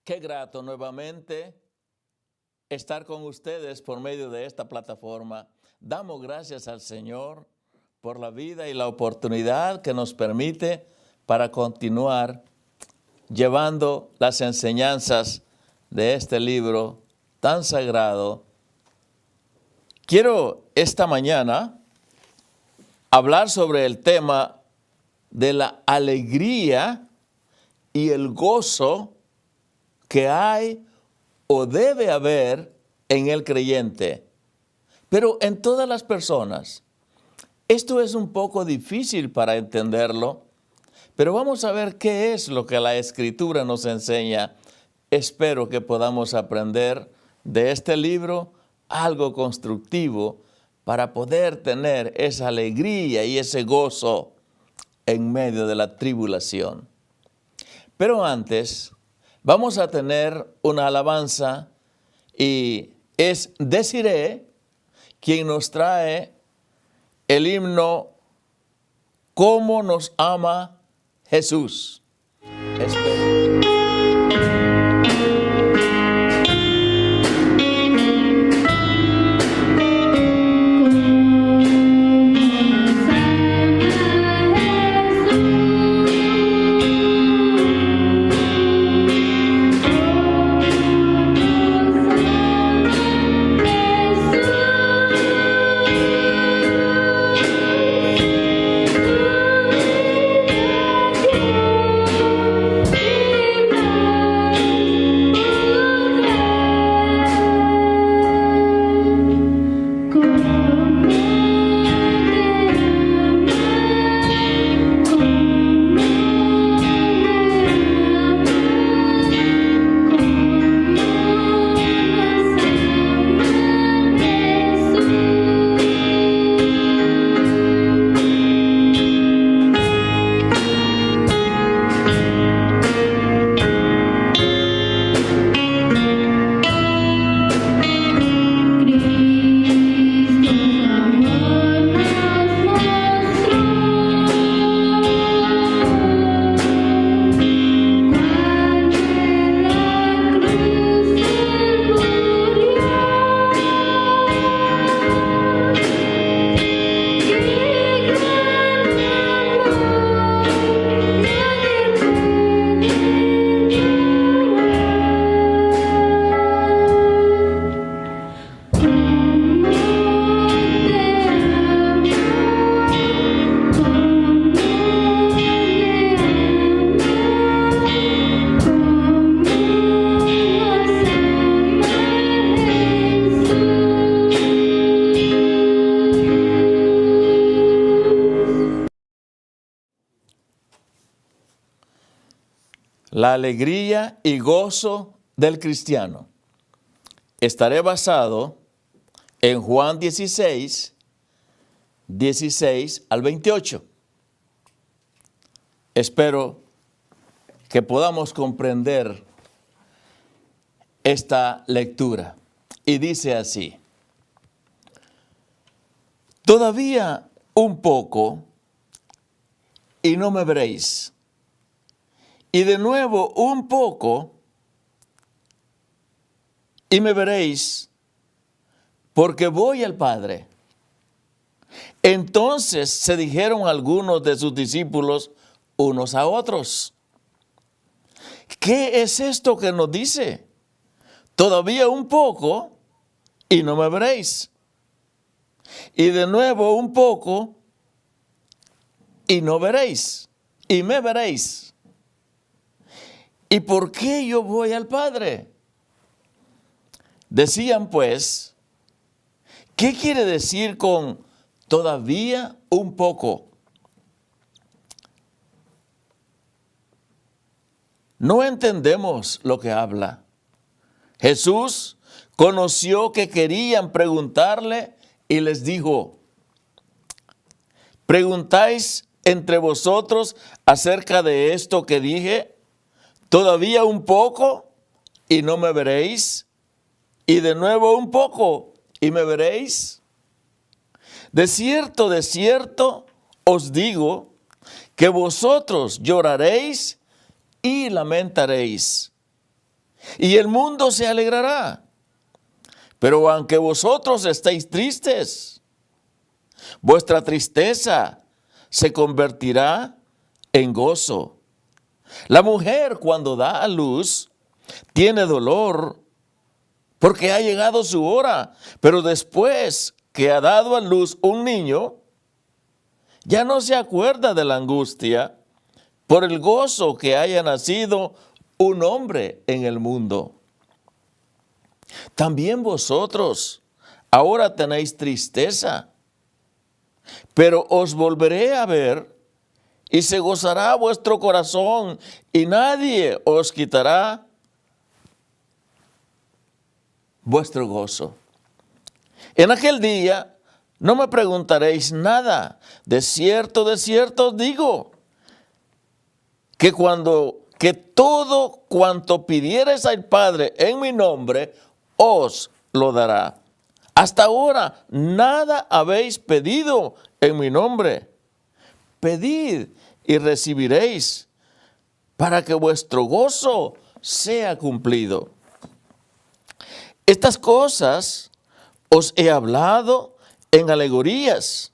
Qué grato nuevamente estar con ustedes por medio de esta plataforma. Damos gracias al Señor por la vida y la oportunidad que nos permite para continuar llevando las enseñanzas de este libro tan sagrado. Quiero esta mañana hablar sobre el tema de la alegría y el gozo que hay o debe haber en el creyente, pero en todas las personas. Esto es un poco difícil para entenderlo, pero vamos a ver qué es lo que la Escritura nos enseña. Espero que podamos aprender de este libro algo constructivo para poder tener esa alegría y ese gozo en medio de la tribulación. Pero antes, vamos a tener una alabanza y es Desiree quien nos trae el himno ¿Cómo nos ama Jesús? Espero. La alegría y gozo del cristiano. Estaré basado en Juan 16, 16 al 28. Espero que podamos comprender esta lectura. Y dice así: Todavía un poco y no me veréis. Y de nuevo un poco, y me veréis, porque voy al Padre. Entonces se dijeron algunos de sus discípulos unos a otros: ¿qué es esto que nos dice? Todavía un poco, y no me veréis. Y de nuevo un poco, y no veréis, y me veréis. ¿Y por qué yo voy al Padre? Decían pues, ¿qué quiere decir con todavía un poco? No entendemos lo que habla. Jesús conoció que querían preguntarle y les dijo: ¿preguntáis entre vosotros acerca de esto que dije? Todavía un poco y no me veréis, y de nuevo un poco y me veréis. De cierto os digo que vosotros lloraréis y lamentaréis, y el mundo se alegrará. Pero aunque vosotros estéis tristes, vuestra tristeza se convertirá en gozo. La mujer cuando da a luz tiene dolor porque ha llegado su hora, pero después que ha dado a luz un niño, ya no se acuerda de la angustia por el gozo que haya nacido un hombre en el mundo. También vosotros ahora tenéis tristeza, pero os volveré a ver y se gozará vuestro corazón y nadie os quitará vuestro gozo. En aquel día no me preguntaréis nada. De cierto os digo, que todo cuanto pidiereis al Padre en mi nombre, os lo dará. Hasta ahora nada habéis pedido en mi nombre. Pedid y recibiréis, para que vuestro gozo sea cumplido. Estas cosas os he hablado en alegorías.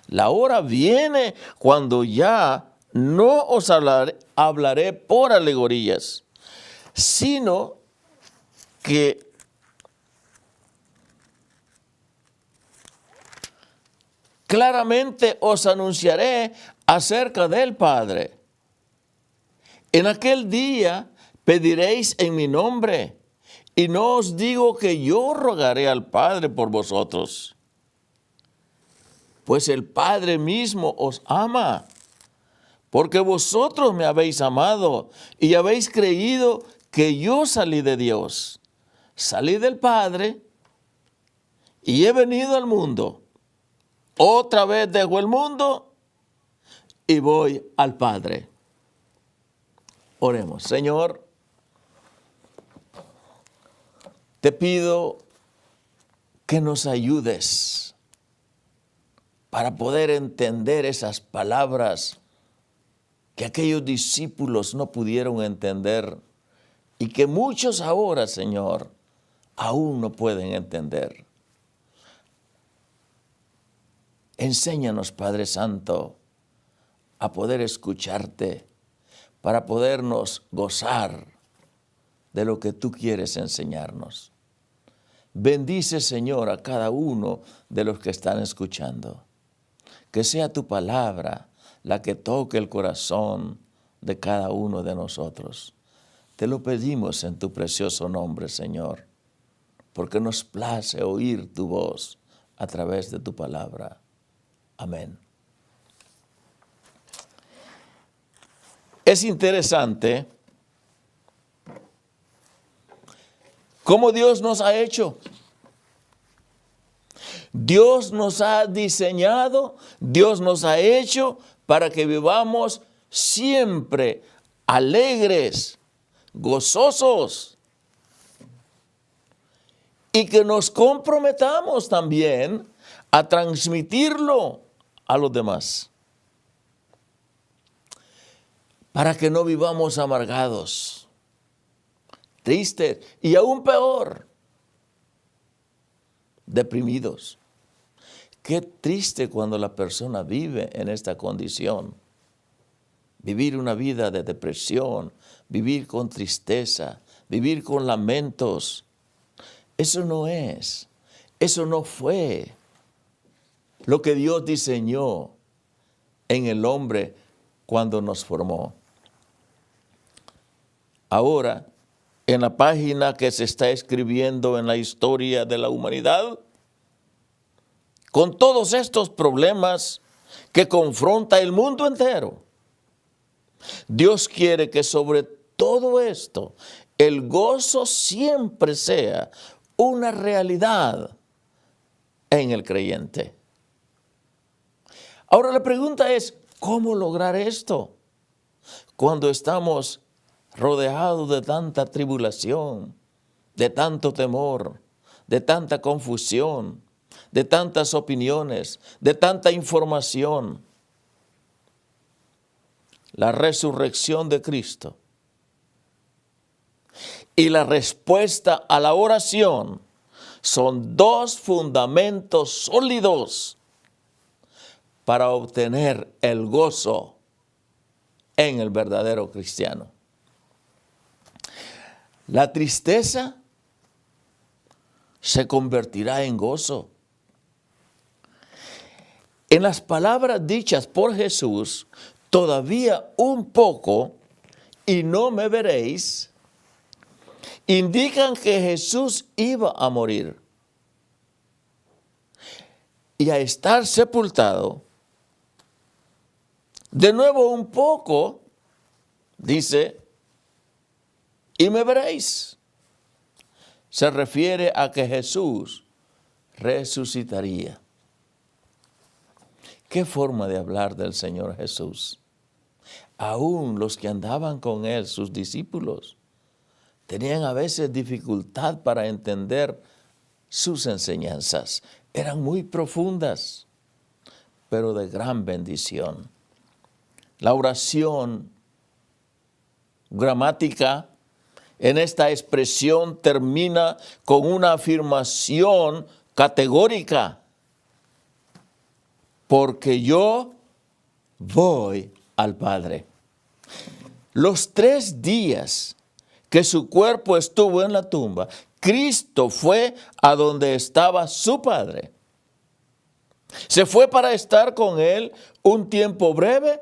La hora viene cuando ya no os hablaré por alegorías, sino que claramente os anunciaré acerca del Padre. En aquel día pediréis en mi nombre, y no os digo que yo rogaré al Padre por vosotros, pues el Padre mismo os ama, porque vosotros me habéis amado y habéis creído que yo salí de Dios. Salí del Padre y he venido al mundo. Otra vez dejo el mundo y voy al Padre. Oremos. Señor, te pido que nos ayudes para poder entender esas palabras que aquellos discípulos no pudieron entender y que muchos ahora, Señor, aún no pueden entender. Enséñanos, Padre Santo, a poder escucharte para podernos gozar de lo que tú quieres enseñarnos. Bendice, Señor, a cada uno de los que están escuchando. Que sea tu palabra la que toque el corazón de cada uno de nosotros. Te lo pedimos en tu precioso nombre, Señor, porque nos place oír tu voz a través de tu palabra. Amén. Es interesante cómo Dios nos ha hecho. Dios nos ha diseñado, Dios nos ha hecho para que vivamos siempre alegres, gozosos, y que nos comprometamos también a transmitirlo a los demás, para que no vivamos amargados, tristes y aún peor, deprimidos. Qué triste cuando la persona vive en esta condición. Vivir una vida de depresión, vivir con tristeza, vivir con lamentos. Eso no es, eso no fue lo que Dios diseñó en el hombre cuando nos formó. Ahora, en la página que se está escribiendo en la historia de la humanidad, con todos estos problemas que confronta el mundo entero, Dios quiere que sobre todo esto el gozo siempre sea una realidad en el creyente. Ahora la pregunta es, ¿cómo lograr esto cuando estamos rodeados de tanta tribulación, de tanto temor, de tanta confusión, de tantas opiniones, de tanta información? La resurrección de Cristo y la respuesta a la oración son dos fundamentos sólidos para obtener el gozo en el verdadero cristiano. La tristeza se convertirá en gozo. En las palabras dichas por Jesús, todavía un poco y no me veréis, indican que Jesús iba a morir y a estar sepultado. De nuevo un poco, dice, y me veréis. Se refiere a que Jesús resucitaría. ¿Qué forma de hablar del Señor Jesús? Aún los que andaban con Él, sus discípulos, tenían a veces dificultad para entender sus enseñanzas. Eran muy profundas, pero de gran bendición. La oración gramática en esta expresión termina con una afirmación categórica. Porque yo voy al Padre. Los 3 días que su cuerpo estuvo en la tumba, Cristo fue a donde estaba su Padre. Se fue para estar con Él un tiempo breve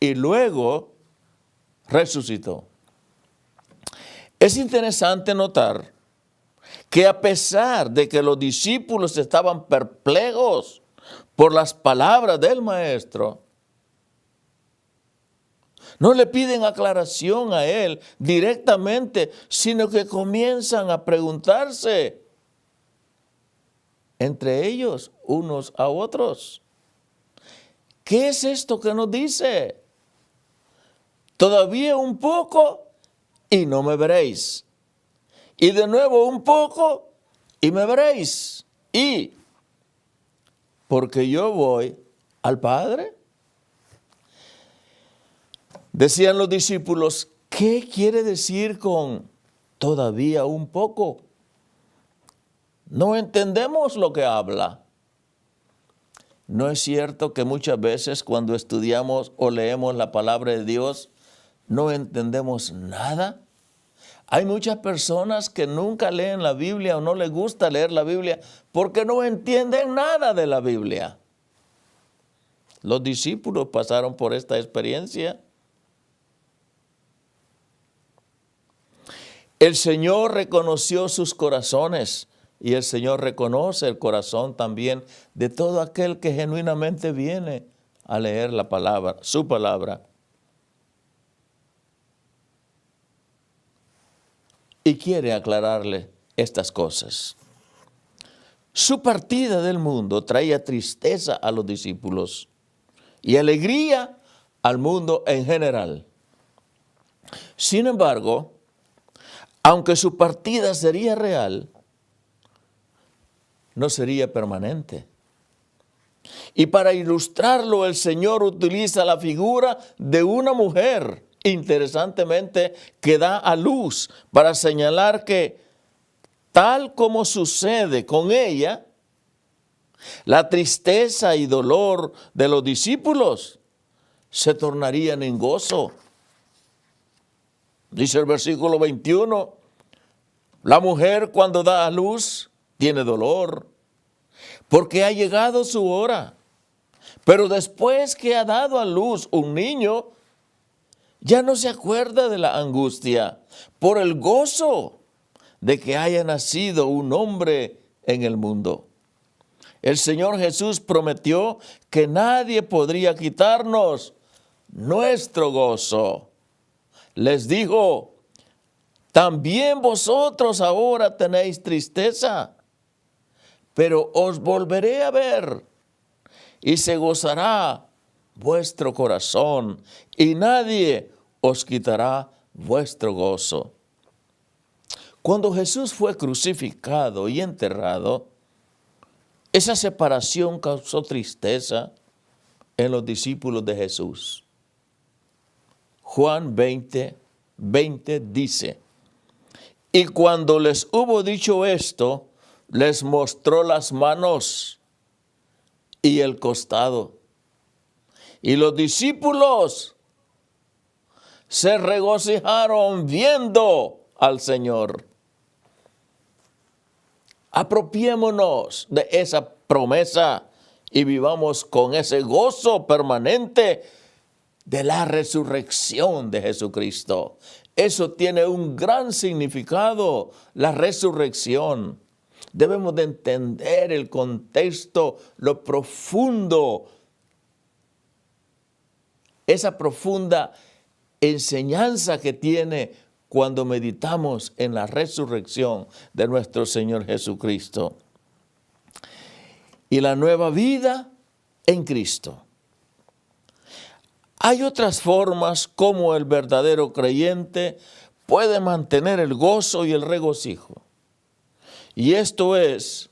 y luego resucitó. Es interesante notar que a pesar de que los discípulos estaban perplejos por las palabras del Maestro, no le piden aclaración a Él directamente, sino que comienzan a preguntarse entre ellos, unos a otros, ¿qué es esto que nos dice? Todavía un poco y no me veréis. Y de nuevo un poco y me veréis. Y porque yo voy al Padre. Decían los discípulos, ¿qué quiere decir con todavía un poco? No entendemos lo que habla. ¿No es cierto que muchas veces cuando estudiamos o leemos la palabra de Dios no entendemos nada? Hay muchas personas que nunca leen la Biblia o no les gusta leer la Biblia porque no entienden nada de la Biblia. Los discípulos pasaron por esta experiencia. El Señor reconoció sus corazones y el Señor reconoce el corazón también de todo aquel que genuinamente viene a leer la palabra, su palabra. Y quiere aclararle estas cosas. Su partida del mundo traía tristeza a los discípulos y alegría al mundo en general. Sin embargo, aunque su partida sería real, no sería permanente. Y para ilustrarlo, el Señor utiliza la figura de una mujer, interesantemente, que da a luz, para señalar que, tal como sucede con ella, la tristeza y dolor de los discípulos se tornarían en gozo. Dice el versículo 21, la mujer cuando da a luz tiene dolor, porque ha llegado su hora. Pero después que ha dado a luz un niño, ya no se acuerda de la angustia por el gozo de que haya nacido un hombre en el mundo. El Señor Jesús prometió que nadie podría quitarnos nuestro gozo. Les dijo, también vosotros ahora tenéis tristeza, pero os volveré a ver y se gozará vuestro corazón y nadie os quitará vuestro gozo. Cuando Jesús fue crucificado y enterrado, esa separación causó tristeza en los discípulos de Jesús. Juan 20:20 dice, Y cuando les hubo dicho esto, les mostró las manos y el costado. Y los discípulos se regocijaron viendo al Señor. Apropiémonos de esa promesa y vivamos con ese gozo permanente de la resurrección de Jesucristo. Eso tiene un gran significado, la resurrección. Debemos de entender el contexto, lo profundo, esa profunda enseñanza que tiene cuando meditamos en la resurrección de nuestro Señor Jesucristo. Y la nueva vida en Cristo. Hay otras formas como el verdadero creyente puede mantener el gozo y el regocijo. Y esto es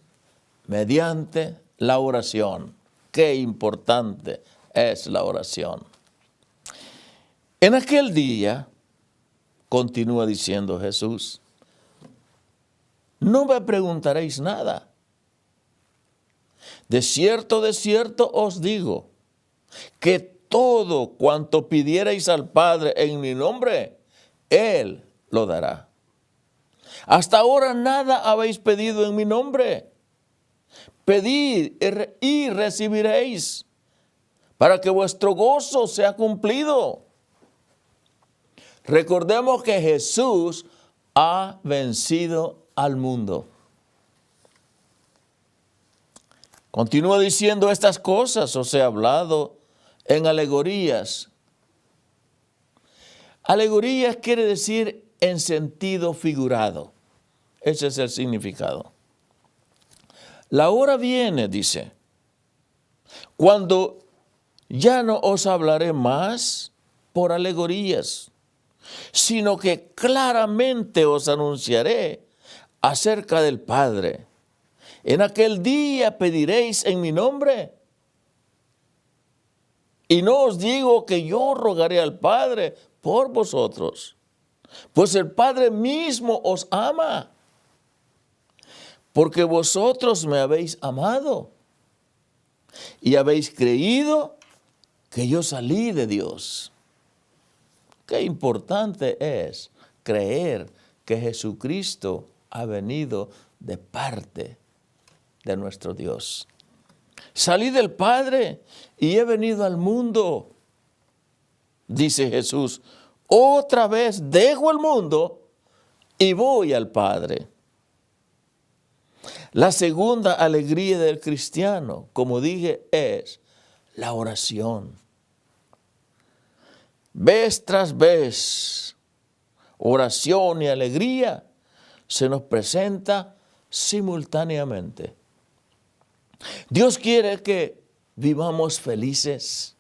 mediante la oración. Qué importante es la oración. En aquel día, continúa diciendo Jesús, no me preguntaréis nada. De cierto os digo, que todo cuanto pidierais al Padre en mi nombre, Él lo dará. Hasta ahora nada habéis pedido en mi nombre. Pedid y recibiréis, para que vuestro gozo sea cumplido. Recordemos que Jesús ha vencido al mundo. Continúa diciendo estas cosas, os he hablado en alegorías. Alegorías quiere decir en sentido figurado. Ese es el significado. La hora viene, dice, cuando ya no os hablaré más por alegorías, sino que claramente os anunciaré acerca del Padre. En aquel día pediréis en mi nombre. Y no os digo que yo rogaré al Padre por vosotros, pues el Padre mismo os ama, porque vosotros me habéis amado y habéis creído que yo salí de Dios. Qué importante es creer que Jesucristo ha venido de parte de nuestro Dios. Salí del Padre y he venido al mundo, dice Jesús. Otra vez dejo el mundo y voy al Padre. La segunda alegría del cristiano, como dije, es la oración. Vez tras vez, oración y alegría se nos presenta simultáneamente. Dios quiere que vivamos felices.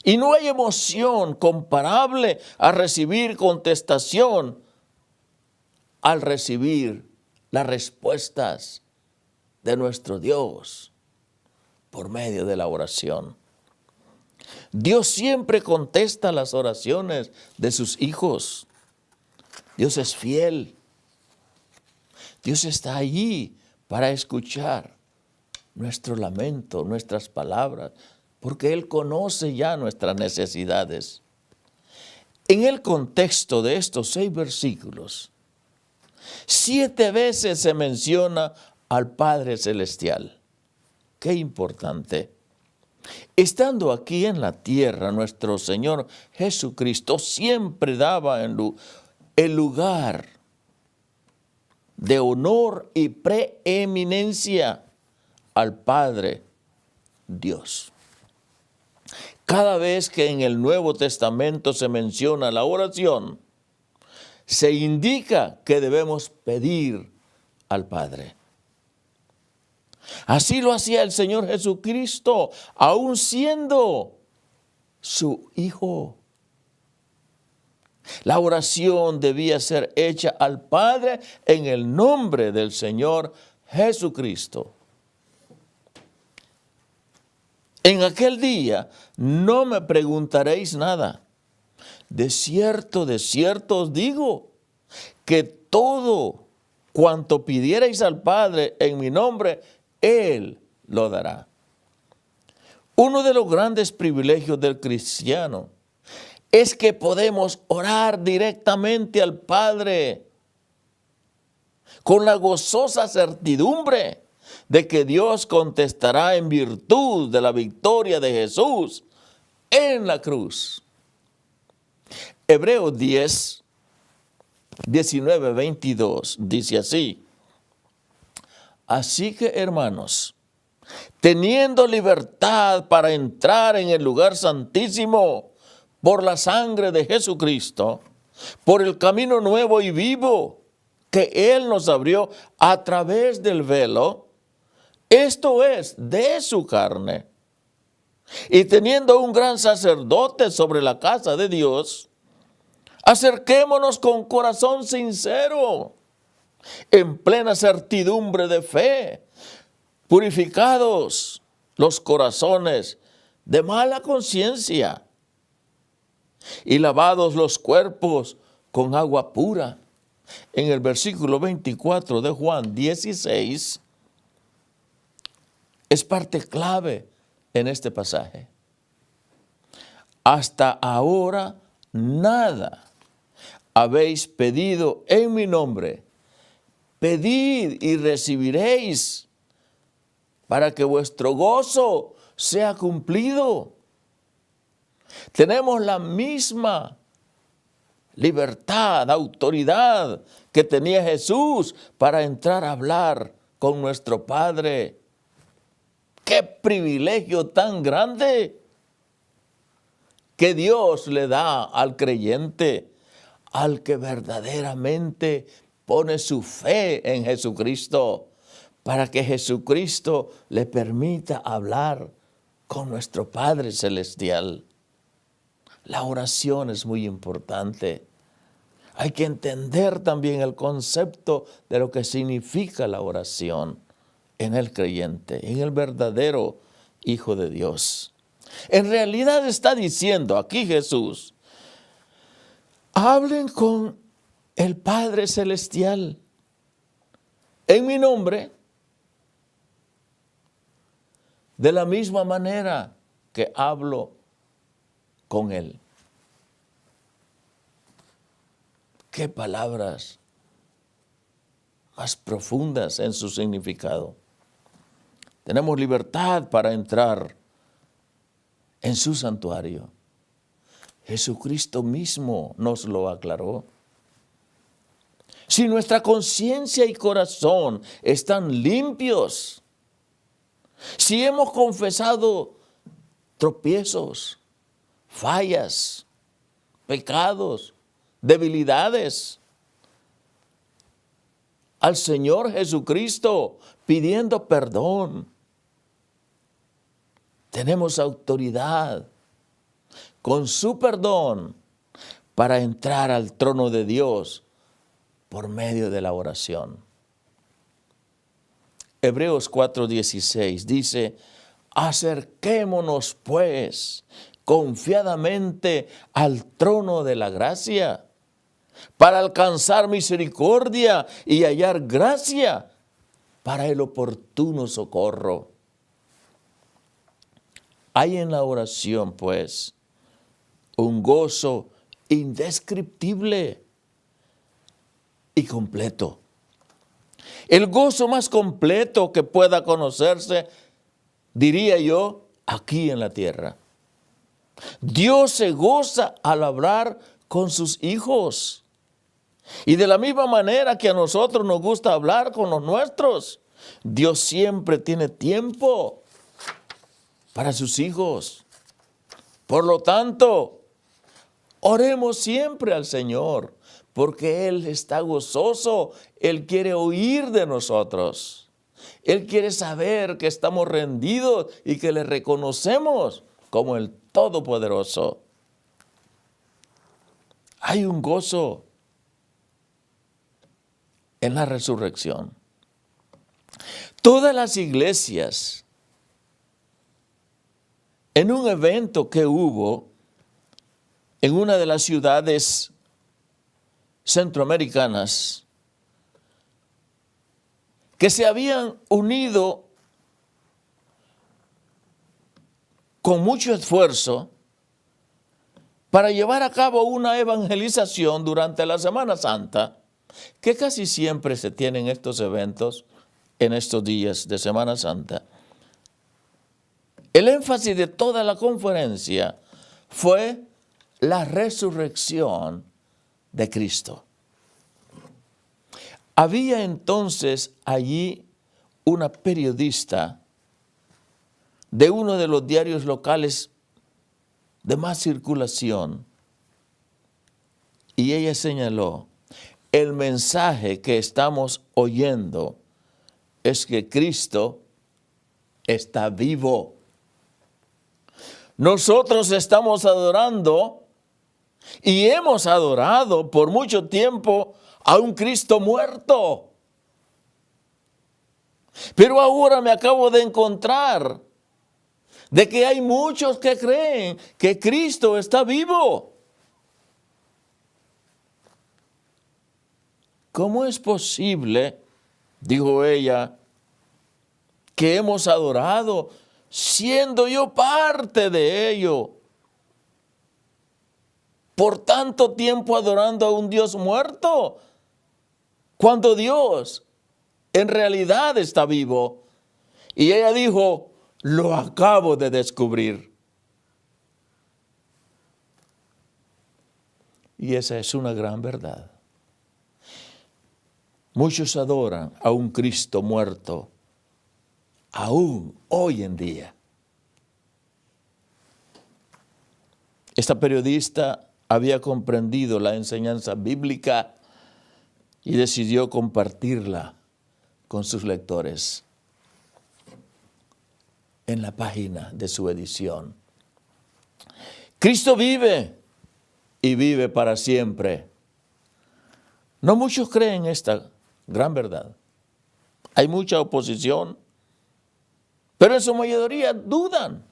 Y no hay emoción comparable a recibir contestación al recibir las respuestas de nuestro Dios por medio de la oración. Dios siempre contesta las oraciones de sus hijos. Dios es fiel. Dios está allí para escuchar nuestro lamento, nuestras palabras, porque Él conoce ya nuestras necesidades. En el contexto de estos 6 versículos, 7 veces se menciona al Padre Celestial. Qué importante. Estando aquí en la tierra, nuestro Señor Jesucristo siempre daba el lugar de honor y preeminencia al Padre Dios. Cada vez que en el Nuevo Testamento se menciona la oración, se indica que debemos pedir al Padre. Así lo hacía el Señor Jesucristo, aun siendo su Hijo. La oración debía ser hecha al Padre en el nombre del Señor Jesucristo. En aquel día no me preguntaréis nada. De cierto os digo que todo cuanto pidierais al Padre en mi nombre, Él lo dará. Uno de los grandes privilegios del cristiano es que podemos orar directamente al Padre con la gozosa certidumbre de que Dios contestará en virtud de la victoria de Jesús en la cruz. Hebreos 10, 19, 22 dice así: así que, hermanos, teniendo libertad para entrar en el lugar santísimo por la sangre de Jesucristo, por el camino nuevo y vivo que Él nos abrió a través del velo, esto es, de su carne. Y teniendo un gran sacerdote sobre la casa de Dios, acerquémonos con corazón sincero, en plena certidumbre de fe, purificados los corazones de mala conciencia y lavados los cuerpos con agua pura. En el versículo 24 de Juan 16 es parte clave en este pasaje. Hasta ahora nada habéis pedido en mi nombre. Pedid y recibiréis, para que vuestro gozo sea cumplido. Tenemos la misma libertad, autoridad que tenía Jesús para entrar a hablar con nuestro Padre. ¡Qué privilegio tan grande que Dios le da al creyente, al que verdaderamente pone su fe en Jesucristo, para que Jesucristo le permita hablar con nuestro Padre Celestial? La oración es muy importante. Hay que entender también el concepto de lo que significa la oración en el creyente, en el verdadero Hijo de Dios. En realidad está diciendo aquí Jesús: hablen con el Padre Celestial en mi nombre, de la misma manera que hablo con Él. Qué palabras más profundas en su significado. Tenemos libertad para entrar en su santuario. Jesucristo mismo nos lo aclaró. Si nuestra conciencia y corazón están limpios, si hemos confesado tropiezos, fallas, pecados, debilidades al Señor Jesucristo pidiendo perdón, tenemos autoridad con su perdón para entrar al trono de Dios por medio de la oración. Hebreos 4:16 dice: acerquémonos pues confiadamente al trono de la gracia, para alcanzar misericordia y hallar gracia para el oportuno socorro. Hay en la oración, pues, un gozo indescriptible y completo. El gozo más completo que pueda conocerse, diría yo, aquí en la tierra. Dios se goza al hablar con sus hijos. Y de la misma manera que a nosotros nos gusta hablar con los nuestros, Dios siempre tiene tiempo para sus hijos. Por lo tanto, oremos siempre al Señor, porque Él está gozoso. Él quiere oír de nosotros. Él quiere saber que estamos rendidos y que le reconocemos como el Todopoderoso. Hay un gozo en la resurrección. Todas las iglesias, en un evento que hubo en una de las ciudades centroamericanas que se habían unido con mucho esfuerzo para llevar a cabo una evangelización durante la Semana Santa, que casi siempre se tienen estos eventos en estos días de Semana Santa. El énfasis de toda la conferencia fue la resurrección de Cristo. Había entonces allí una periodista de uno de los diarios locales de más circulación, y ella señaló: el mensaje que estamos oyendo es que Cristo está vivo. Nosotros estamos adorando y hemos adorado por mucho tiempo a un Cristo muerto. Pero ahora me acabo de encontrar de que hay muchos que creen que Cristo está vivo. ¿Cómo es posible, dijo ella, que hemos adorado siendo yo parte de ello, por tanto tiempo adorando a un Dios muerto, cuando Dios en realidad está vivo? Y ella dijo: lo acabo de descubrir. Y esa es una gran verdad. Muchos adoran a un Cristo muerto, aún hoy en día. Esta periodista había comprendido la enseñanza bíblica y decidió compartirla con sus lectores en la página de su edición. Cristo vive y vive para siempre. No muchos creen esta gran verdad. Hay mucha oposición, pero en su mayoría dudan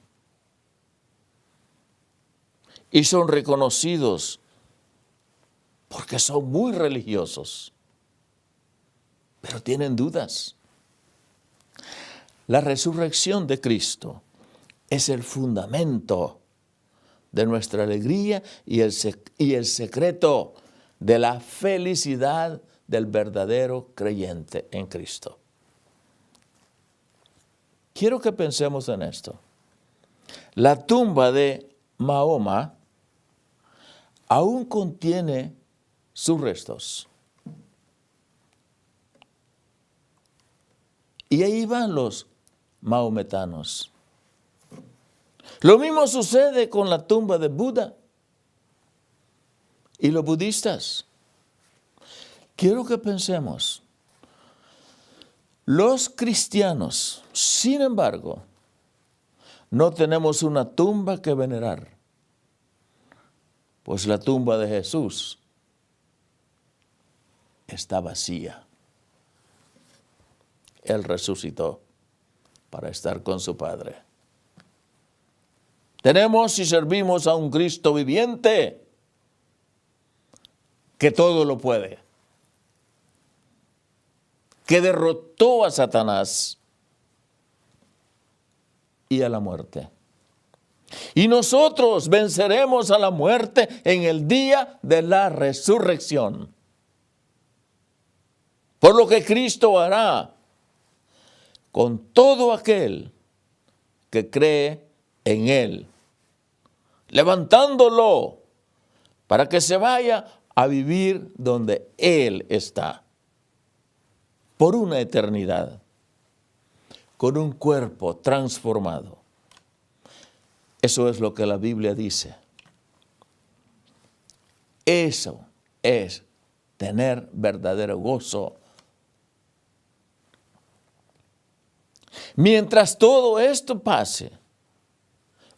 y son reconocidos porque son muy religiosos, pero tienen dudas. La resurrección de Cristo es el fundamento de nuestra alegría y el secreto de la felicidad del verdadero creyente en Cristo. Quiero que pensemos en esto. La tumba de Mahoma aún contiene sus restos. Y ahí van los mahometanos. Lo mismo sucede con la tumba de Buda y los budistas. Quiero que pensemos. Los cristianos, sin embargo, no tenemos una tumba que venerar, pues la tumba de Jesús está vacía. Él resucitó para estar con su Padre. Tenemos y servimos a un Cristo viviente que todo lo puede, que derrotó a Satanás y a la muerte. Y nosotros venceremos a la muerte en el día de la resurrección. Por lo que Cristo hará con todo aquel que cree en Él, levantándolo para que se vaya a vivir donde Él está, por una eternidad, con un cuerpo transformado. Eso es lo que la Biblia dice. Eso es tener verdadero gozo. Mientras todo esto pase,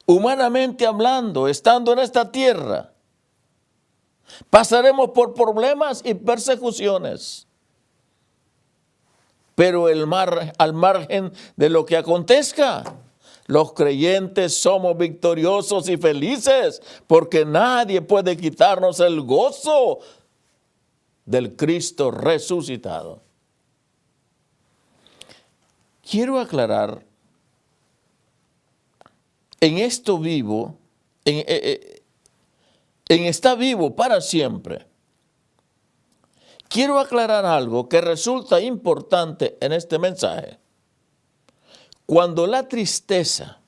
humanamente hablando, estando en esta tierra, pasaremos por problemas y persecuciones. Pero al margen de lo que acontezca, los creyentes somos victoriosos y felices, porque nadie puede quitarnos el gozo del Cristo resucitado. Quiero aclarar, en esto vivo, en está vivo para siempre. Quiero aclarar algo que resulta importante en este mensaje. Cuando la tristeza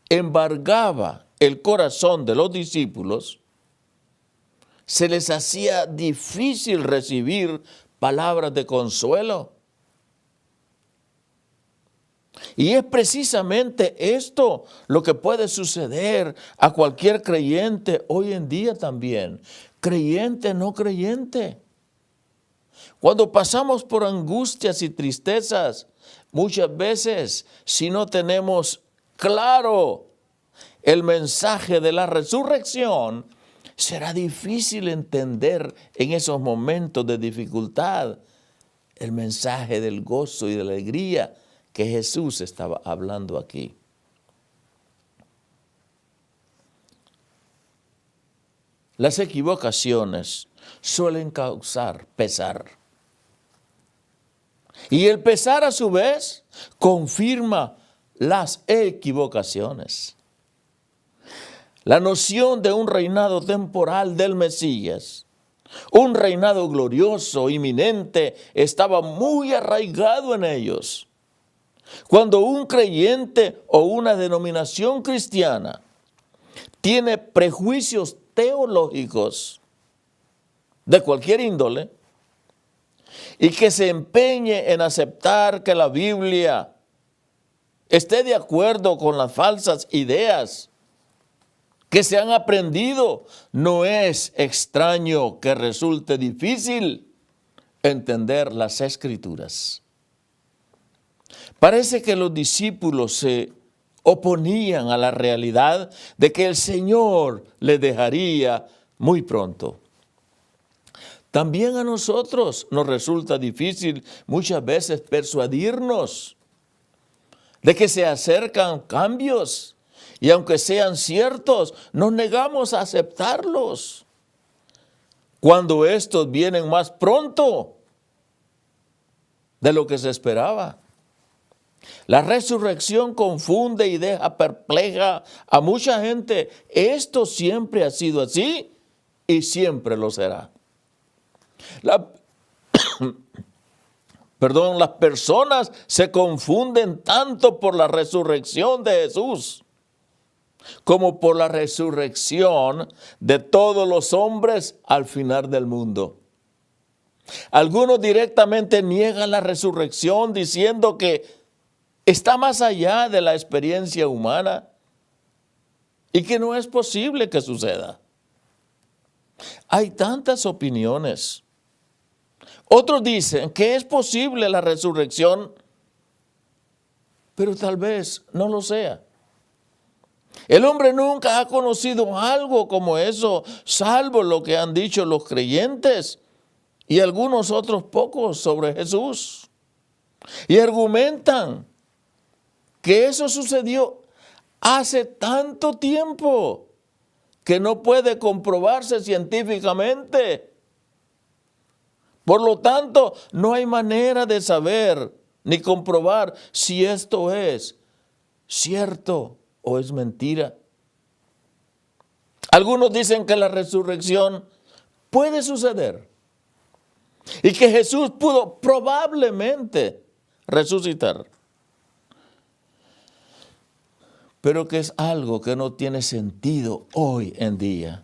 embargaba el corazón de los discípulos, se les hacía difícil recibir palabras de consuelo. Y es precisamente esto lo que puede suceder a cualquier creyente hoy en día también, creyente, no creyente. Cuando pasamos por angustias y tristezas, muchas veces, si no tenemos claro el mensaje de la resurrección, será difícil entender en esos momentos de dificultad el mensaje del gozo y de la alegría que Jesús estaba hablando aquí. Las equivocaciones suelen causar pesar. Y el pesar a su vez confirma las equivocaciones. La noción de un reinado temporal del Mesías, un reinado glorioso, inminente, estaba muy arraigado en ellos. Cuando un creyente o una denominación cristiana tiene prejuicios teológicos de cualquier índole y que se empeñe en aceptar que la Biblia esté de acuerdo con las falsas ideas que se han aprendido, no es extraño que resulte difícil entender las Escrituras. Parece que los discípulos se oponían a la realidad de que el Señor les dejaría muy pronto. También a nosotros nos resulta difícil muchas veces persuadirnos de que se acercan cambios y aunque sean ciertos, nos negamos a aceptarlos cuando estos vienen más pronto de lo que se esperaba. La resurrección confunde y deja perpleja a mucha gente. Esto siempre ha sido así y siempre lo será. Las personas se confunden tanto por la resurrección de Jesús como por la resurrección de todos los hombres al final del mundo. Algunos directamente niegan la resurrección diciendo que está más allá de la experiencia humana y que no es posible que suceda. Hay tantas opiniones. Otros dicen que es posible la resurrección, pero tal vez no lo sea. El hombre nunca ha conocido algo como eso, salvo lo que han dicho los creyentes y algunos otros pocos sobre Jesús. Y argumentan que eso sucedió hace tanto tiempo que no puede comprobarse científicamente. Por lo tanto, no hay manera de saber ni comprobar si esto es cierto o es mentira. Algunos dicen que la resurrección puede suceder y que Jesús pudo probablemente resucitar, pero que es algo que no tiene sentido hoy en día.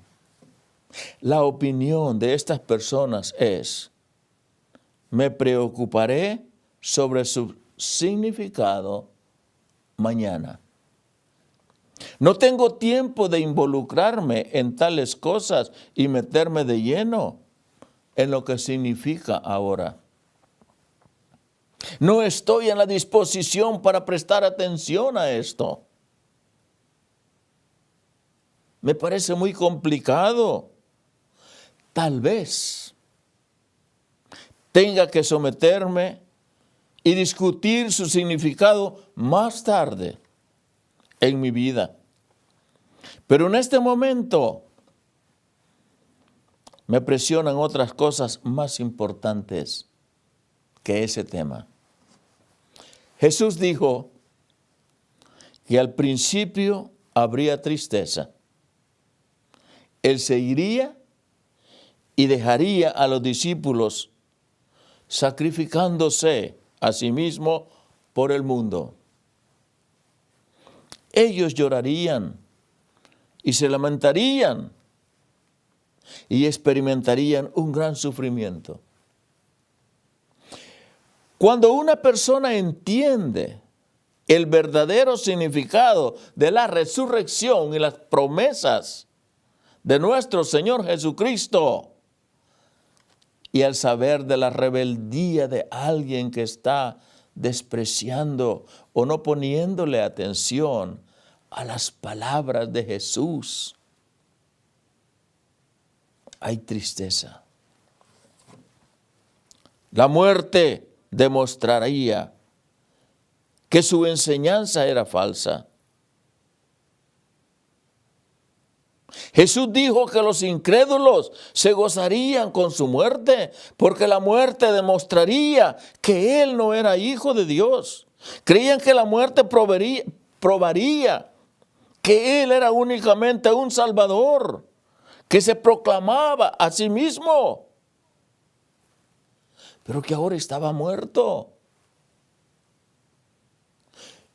La opinión de estas personas es: me preocuparé sobre su significado mañana. No tengo tiempo de involucrarme en tales cosas y meterme de lleno en lo que significa ahora. No estoy en la disposición para prestar atención a esto. Me parece muy complicado. Tal vez tenga que someterme y discutir su significado más tarde en mi vida. Pero en este momento me presionan otras cosas más importantes que ese tema. Jesús dijo que al principio habría tristeza. Él se iría y dejaría a los discípulos sacrificándose a sí mismo por el mundo. Ellos llorarían y se lamentarían y experimentarían un gran sufrimiento. Cuando una persona entiende el verdadero significado de la resurrección y las promesas de nuestro Señor Jesucristo, y al saber de la rebeldía de alguien que está despreciando o no poniéndole atención a las palabras de Jesús, hay tristeza. La muerte demostraría que su enseñanza era falsa. Jesús dijo que los incrédulos se gozarían con su muerte, porque la muerte demostraría que Él no era hijo de Dios. Creían que la muerte probaría que Él era únicamente un Salvador, que se proclamaba a sí mismo, pero que ahora estaba muerto.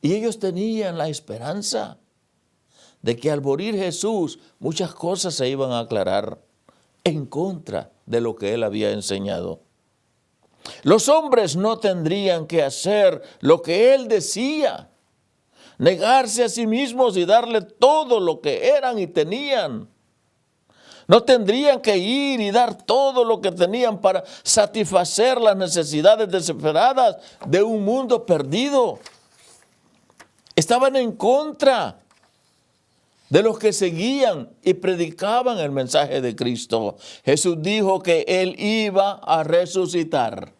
Y ellos tenían la esperanza de que al morir Jesús muchas cosas se iban a aclarar en contra de lo que Él había enseñado. Los hombres no tendrían que hacer lo que Él decía, negarse a sí mismos y darle todo lo que eran y tenían. No tendrían que ir y dar todo lo que tenían para satisfacer las necesidades desesperadas de un mundo perdido. Estaban en contra de los que seguían y predicaban el mensaje de Cristo. Jesús dijo que Él iba a resucitar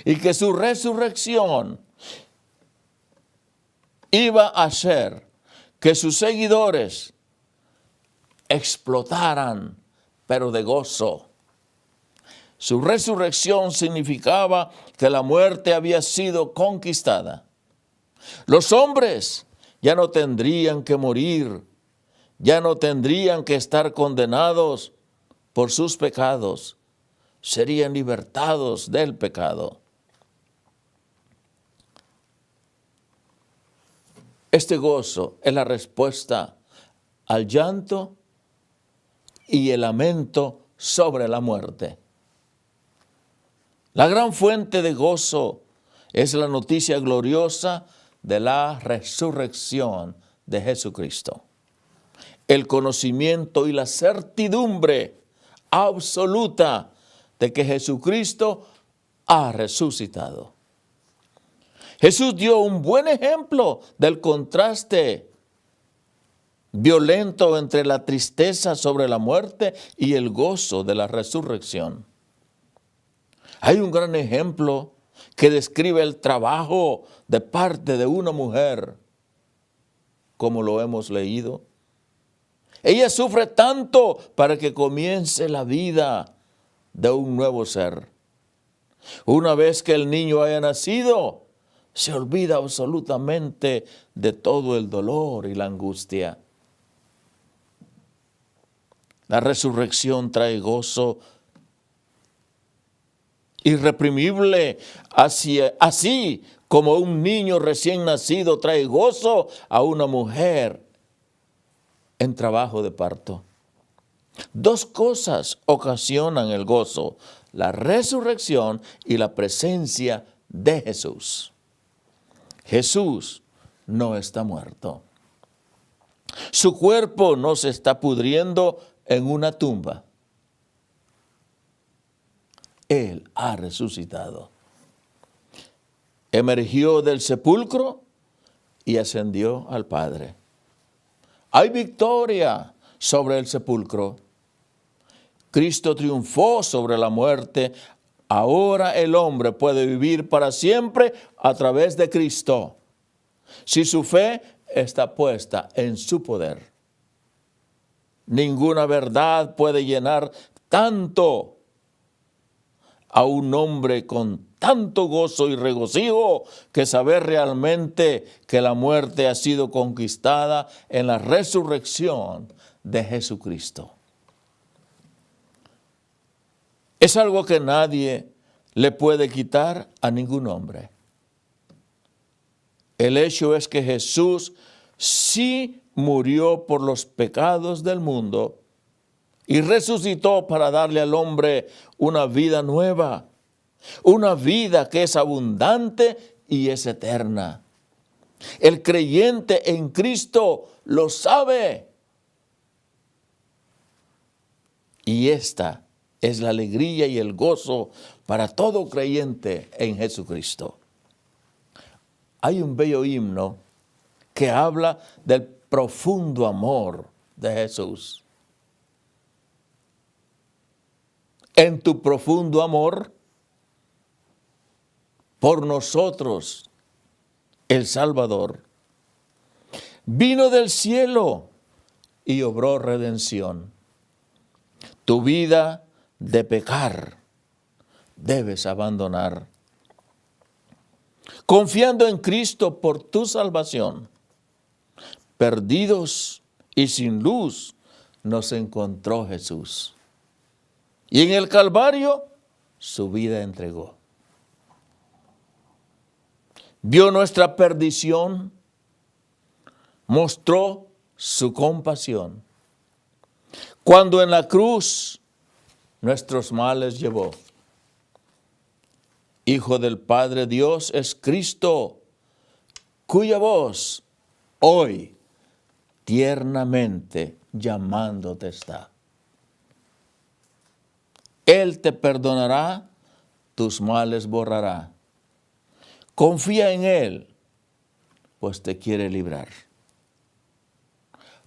y que su resurrección iba a hacer que sus seguidores explotaran, pero de gozo. Su resurrección significaba que la muerte había sido conquistada. Los hombres ya no tendrían que morir, ya no tendrían que estar condenados por sus pecados, serían libertados del pecado. Este gozo es la respuesta al llanto y el lamento sobre la muerte. La gran fuente de gozo es la noticia gloriosa de la resurrección de Jesucristo. El conocimiento y la certidumbre absoluta de que Jesucristo ha resucitado. Jesús dio un buen ejemplo del contraste violento entre la tristeza sobre la muerte y el gozo de la resurrección. Hay un gran ejemplo que describe el trabajo de parte de una mujer, como lo hemos leído. Ella sufre tanto para que comience la vida de un nuevo ser. Una vez que el niño haya nacido, se olvida absolutamente de todo el dolor y la angustia. La resurrección trae gozo irreprimible, así como un niño recién nacido trae gozo a una mujer en trabajo de parto. Dos cosas ocasionan el gozo: la resurrección y la presencia de Jesús. Jesús no está muerto. Su cuerpo no se está pudriendo en una tumba. Él ha resucitado. Emergió del sepulcro y ascendió al Padre. Hay victoria sobre el sepulcro. Cristo triunfó sobre la muerte. Ahora el hombre puede vivir para siempre a través de Cristo, si su fe está puesta en su poder. Ninguna verdad puede llenar tanto a un hombre con tanto gozo y regocijo que saber realmente que la muerte ha sido conquistada en la resurrección de Jesucristo. Es algo que nadie le puede quitar a ningún hombre. El hecho es que Jesús sí murió por los pecados del mundo y resucitó para darle al hombre una vida nueva, una vida que es abundante y es eterna. El creyente en Cristo lo sabe. Y esta es la alegría y el gozo para todo creyente en Jesucristo. Hay un bello himno que habla del profundo amor de Jesús. En tu profundo amor por nosotros, el Salvador vino del cielo y obró redención. Tu vida de pecar debes abandonar. Confiando en Cristo por tu salvación, perdidos y sin luz, nos encontró Jesús. Y en el Calvario su vida entregó. Vio nuestra perdición, mostró su compasión. Cuando en la cruz nuestros males llevó. Hijo del Padre Dios es Cristo, cuya voz hoy tiernamente llamándote está. Él te perdonará, tus males borrará. Confía en Él, pues te quiere librar.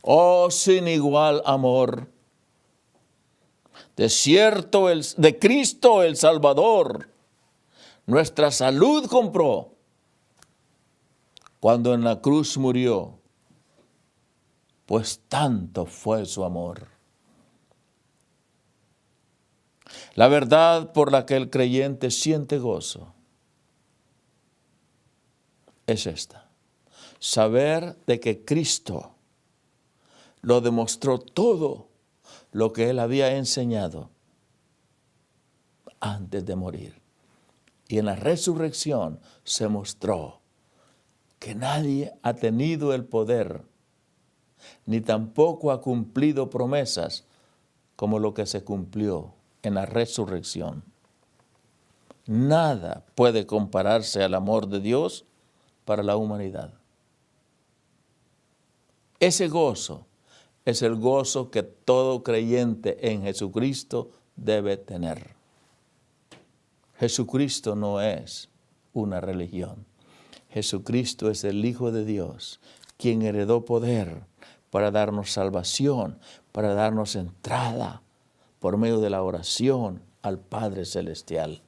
Oh, sin igual amor, de Cristo el Salvador, nuestra salud compró cuando en la cruz murió, pues tanto fue su amor. La verdad por la que el creyente siente gozo es esta: saber de que Cristo lo demostró todo lo que Él había enseñado antes de morir. Y en la resurrección se mostró que nadie ha tenido el poder, ni tampoco ha cumplido promesas como lo que se cumplió en la resurrección. Nada puede compararse al amor de Dios para la humanidad. Ese gozo es el gozo que todo creyente en Jesucristo debe tener. Jesucristo no es una religión. Jesucristo es el Hijo de Dios, quien heredó poder para darnos salvación, para darnos entrada por medio de la oración al Padre Celestial,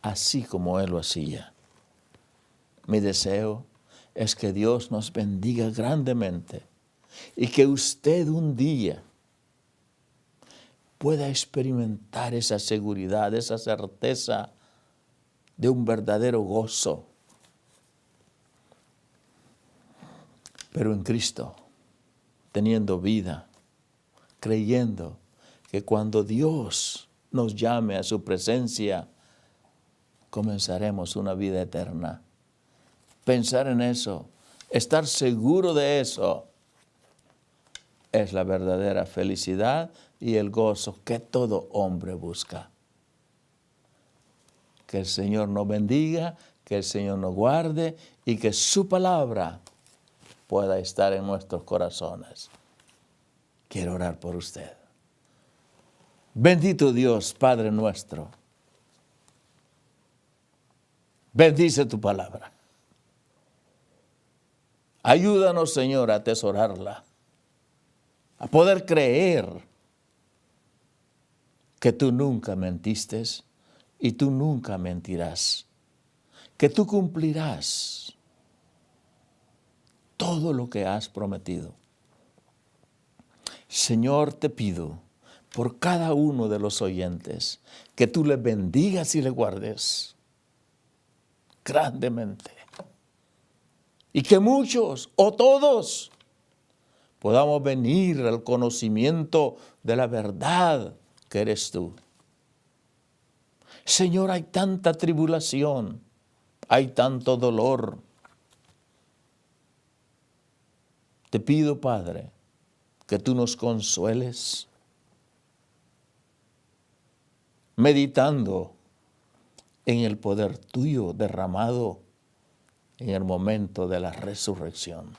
así como Él lo hacía. Mi deseo es que Dios nos bendiga grandemente y que usted un día pueda experimentar esa seguridad, esa certeza de un verdadero gozo. Pero en Cristo, teniendo vida, creyendo que cuando Dios nos llame a su presencia, comenzaremos una vida eterna. Pensar en eso, estar seguro de eso, es la verdadera felicidad y el gozo que todo hombre busca. Que el Señor nos bendiga, que el Señor nos guarde y que su palabra pueda estar en nuestros corazones. Quiero orar por usted. Bendito Dios, Padre nuestro. Bendice tu palabra. Ayúdanos, Señor, a atesorarla, a poder creer que tú nunca mentiste y tú nunca mentirás, que tú cumplirás todo lo que has prometido. Señor, te pido por cada uno de los oyentes que tú les bendigas y les guardes grandemente. Y que muchos o todos podamos venir al conocimiento de la verdad que eres tú. Señor, hay tanta tribulación, hay tanto dolor. Te pido, Padre, que tú nos consueles meditando en el poder tuyo derramado en el momento de la resurrección.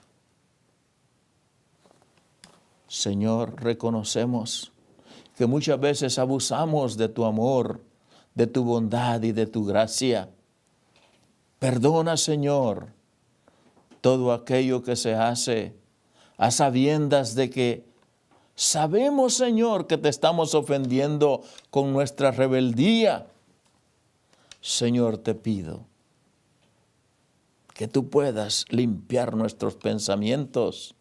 Señor, reconocemos que muchas veces abusamos de tu amor, de tu bondad y de tu gracia. Perdona, Señor, todo aquello que se hace a sabiendas de que sabemos, Señor, que te estamos ofendiendo con nuestra rebeldía. Señor, te pido que tú puedas limpiar nuestros pensamientos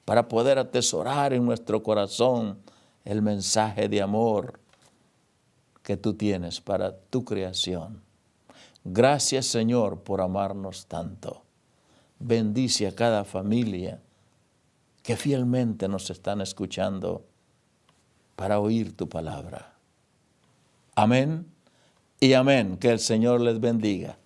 para poder atesorar en nuestro corazón el mensaje de amor que tú tienes para tu creación. Gracias, Señor, por amarnos tanto. Bendice a cada familia que fielmente nos están escuchando para oír tu palabra. Amén y amén. Que el Señor les bendiga.